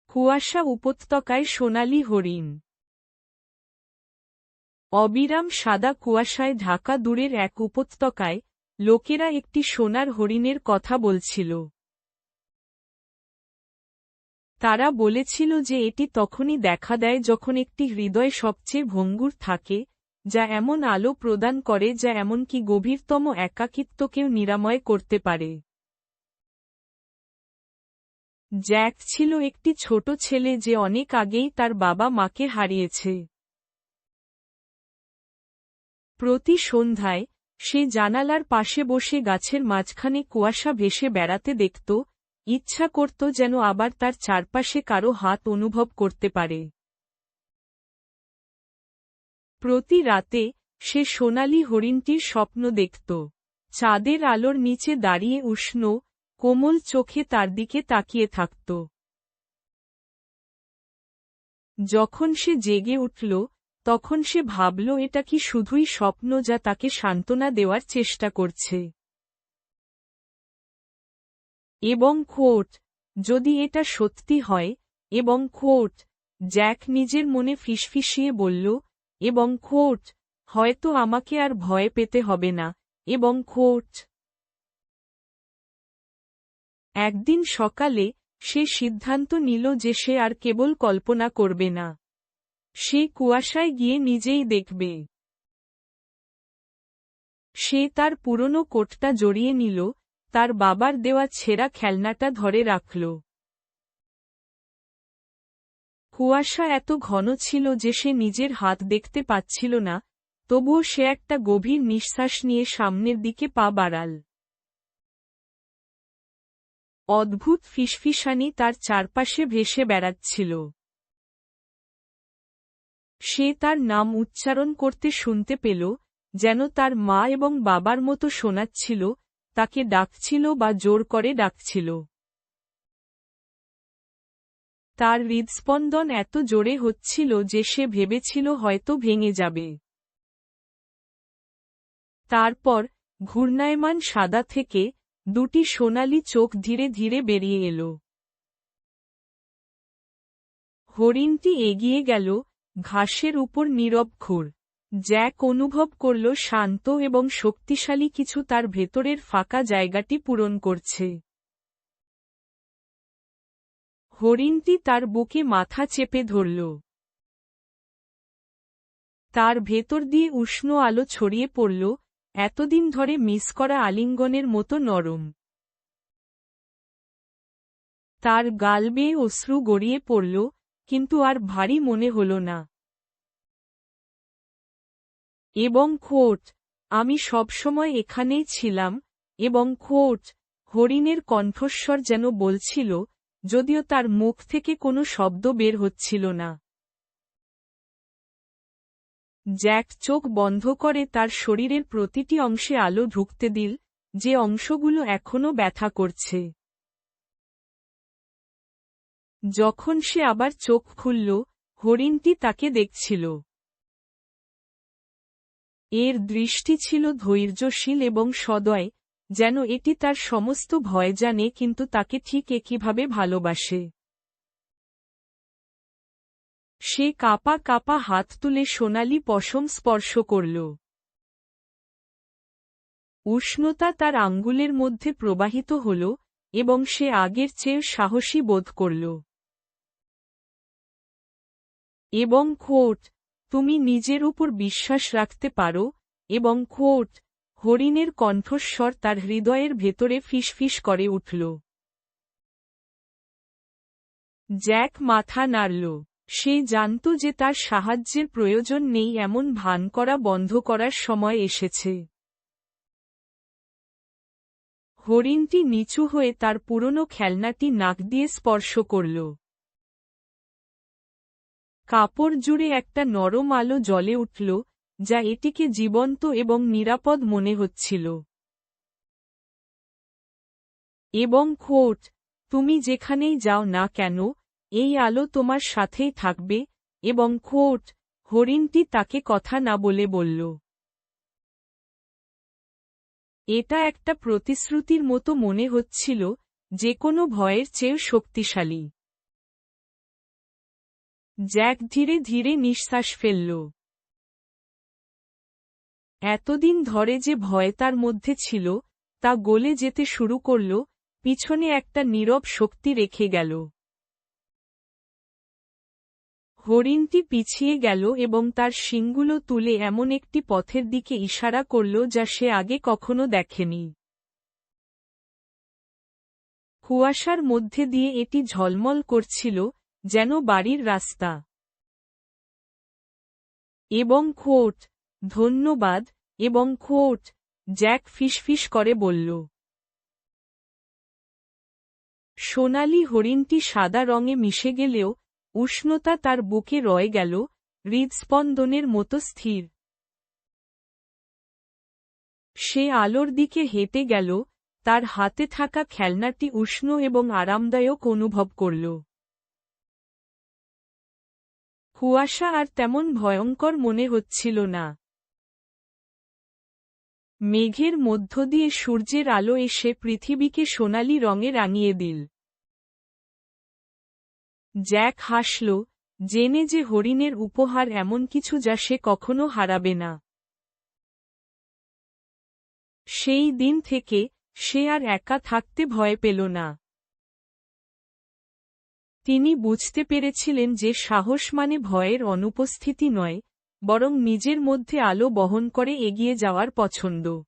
কুয়াশা উপত্যকায় সোনালী হরিণ। অবিরাম সাদা কুয়াশায় ঢাকা দূরের এক উপত্যকায় লোকেরা একটি সোনার হরিণের কথা বলছিল। তারা বলেছিল যে এটি তখনই দেখা দেয় যখন একটি হৃদয় সবচেয়ে ভঙ্গুর থাকে, যা এমন আলো প্রদান করে যা এমনকি গভীরতম একাকিত্বকেও নিরাময় করতে পারে। জ্যাক ছিল একটি ছোট ছেলে যে অনেক আগেই তার বাবা মাকে হারিয়েছে। প্রতি সন্ধ্যায় সে জানালার পাশে বসে গাছের মাঝখানে কুয়াশা ভেসে বেড়াতে দেখত, ইচ্ছা করত যেন আবার তার চারপাশে কারো হাত অনুভব করতে পারে। প্রতি রাতে সে সোনালী হরিণটির স্বপ্ন দেখত, চাঁদের আলোর নিচে দাঁড়িয়ে উষ্ণ, কোমল চোখে তার দিকে তাকিয়ে থাকত। যখন সে জেগে উঠল, তখন সে ভাবল এটা কি শুধুই স্বপ্ন যা তাকে সান্ত্বনা দেওয়ার চেষ্টা করছে। এবং যদি এটা সত্যি হয়, এবং জ্যাক নিজের মনে ফিসফিসিয়ে বলল, এবং হয়তো আমাকে আর ভয় পেতে হবে না, এবং একদিন সকালে সে সিদ্ধান্ত নিল যে সে আর কেবল কল্পনা করবে না। সে কুয়াশায় গিয়ে নিজেই দেখবে। সে তার পুরনো কোটটা জড়িয়ে নিল, তার বাবার দেওয়া ছেঁড়া খেলনাটা ধরে রাখল। কুয়াশা এত ঘন ছিল যে সে নিজের হাত দেখতে পাচ্ছিল না, তবুও সে একটা গভীর নিঃশ্বাস নিয়ে সামনের দিকে পা বাড়াল। অদ্ভুত ফিসফিসানি তার চারপাশে ভেসে বেড়াচ্ছিল। সে তার নাম উচ্চারণ করতে শুনতে পেল, যেন তার মা এবং বাবার মতো শোনাচ্ছিল, তাকে ডাকছিল বা জোর করে ডাকছিল। তার হৃদস্পন্দন এত জোরে হচ্ছিল যে সে ভেবেছিল হয়তো ভেঙে যাবে। তারপর ঘূর্ণায়মান সাদা থেকে দুটি সোনালী চোখ ধীরে ধীরে বেরিয়ে এলো। হরিণটি এগিয়ে গেল, ঘাসের উপর নীরব খুর। জ্যাক অনুভব করল শান্ত এবং শক্তিশালী কিছু তার ভেতরের ফাঁকা জায়গাটি পূরণ করছে। হরিণটি তার বুকে মাথা চেপে ধরল। তার ভেতর দিয়ে উষ্ণ আলো ছড়িয়ে পড়ল, এতদিন ধরে মিস করা আলিঙ্গনের মতো নরম। তার গাল বেয়ে অশ্রু গড়িয়ে পড়ল, কিন্তু আর ভারী মনে হল না। এবং আমি সবসময় এখানেই ছিলাম, এবং হরিণের কণ্ঠস্বর যেন বলছিল, যদিও তার মুখ থেকে কোনো শব্দ বের হচ্ছিল না। জ্যাক চোখ বন্ধ করে তার শরীরের প্রতিটি অংশে আলো ঢুকতে দিল, যে অংশগুলো এখনও ব্যথা করছে। যখন সে আবার চোখ খুলল, হরিণটি তাকে দেখছিল। এর দৃষ্টি ছিল ধৈর্যশীল এবং সদয়, যেন এটি তার সমস্ত ভয় জানে কিন্তু তাকে ঠিক একইভাবে ভালোবাসে। সে কাঁপা কাঁপা হাত তুলে সোনালী পশম স্পর্শ করল। উষ্ণতা তার আঙ্গুলের মধ্যে প্রবাহিত হল, এবং সে আগের চেয়ে সাহসী বোধ করল। এবং তুমি নিজের উপর বিশ্বাস রাখতে পারো, এবং হরিণের কণ্ঠস্বর তার হৃদয়ের ভেতরে ফিসফিস করে উঠল। জ্যাক মাথা নাড়ল। সে জানত যে তার সাহায্যের প্রয়োজন নেই এমন ভান করা বন্ধ করার সময় এসেছে। হরিণটি নিচু হয়ে তার পুরনো খেলনাটি নাক দিয়ে স্পর্শ করল। কাপড় জুড়ে একটা নরম আলো জ্বলে উঠল, যা এটিকে জীবন্ত এবং নিরাপদ মনে হচ্ছিল। এবং তুমি যেখানেই যাও না কেন, এই আলো তোমার সাথেই থাকবে, এবং হরিণটি তাকে কথা না বলে বলল। এটা একটা প্রতিশ্রুতির মতো মনে হচ্ছিল, যে কোনো ভয়ের চেয়েও শক্তিশালী। জ্যাক ধীরে ধীরে নিঃশ্বাস ফেলল। এতদিন ধরে যে ভয় তার মধ্যে ছিল, তা গলে যেতে শুরু করল, পিছনে একটা নীরব শক্তি রেখে গেল। হরিণটি পিছিয়ে গেল এবং তার শিংগুলো তুলে এমন একটি পথের দিকে ইশারা করল যা সে আগে কখনো দেখেনি। কুয়াশার মধ্যে দিয়ে এটি ঝলমল করছিল, যেন বাড়ির রাস্তা। এবং খোট, ধন্যবাদ, এবং খোট, জ্যাক ফিসফিস করে বলল। সোনালি হরিণটি সাদা রঙে মিশে গেলেও, উষ্ণতা তার বুকে রয়ে গেল, হৃদস্পন্দনের মতো স্থির। সে আলোর দিকে হেঁটে গেল, তার হাতে থাকা খেলনাটি উষ্ণ এবং আরামদায়ক অনুভব করল। কুয়াশা আর তেমন ভয়ঙ্কর মনে হচ্ছিল না। মেঘের মধ্য দিয়ে সূর্যের আলো এসে পৃথিবীকে সোনালি রঙে রাঙিয়ে দিল। জ্যাক হাসল, জেনে যে হরিণের উপহার এমন কিছু যা সে কখনো হারাবে না। সেই দিন থেকে, সে আর একা থাকতে ভয় পেল না। তিনি বুঝতে পেরেছিলেন যে সাহস মানে ভয়ের অনুপস্থিতি নয়, বরং নিজের মধ্যে আলো বহন করে এগিয়ে যাওয়ার পছন্দ।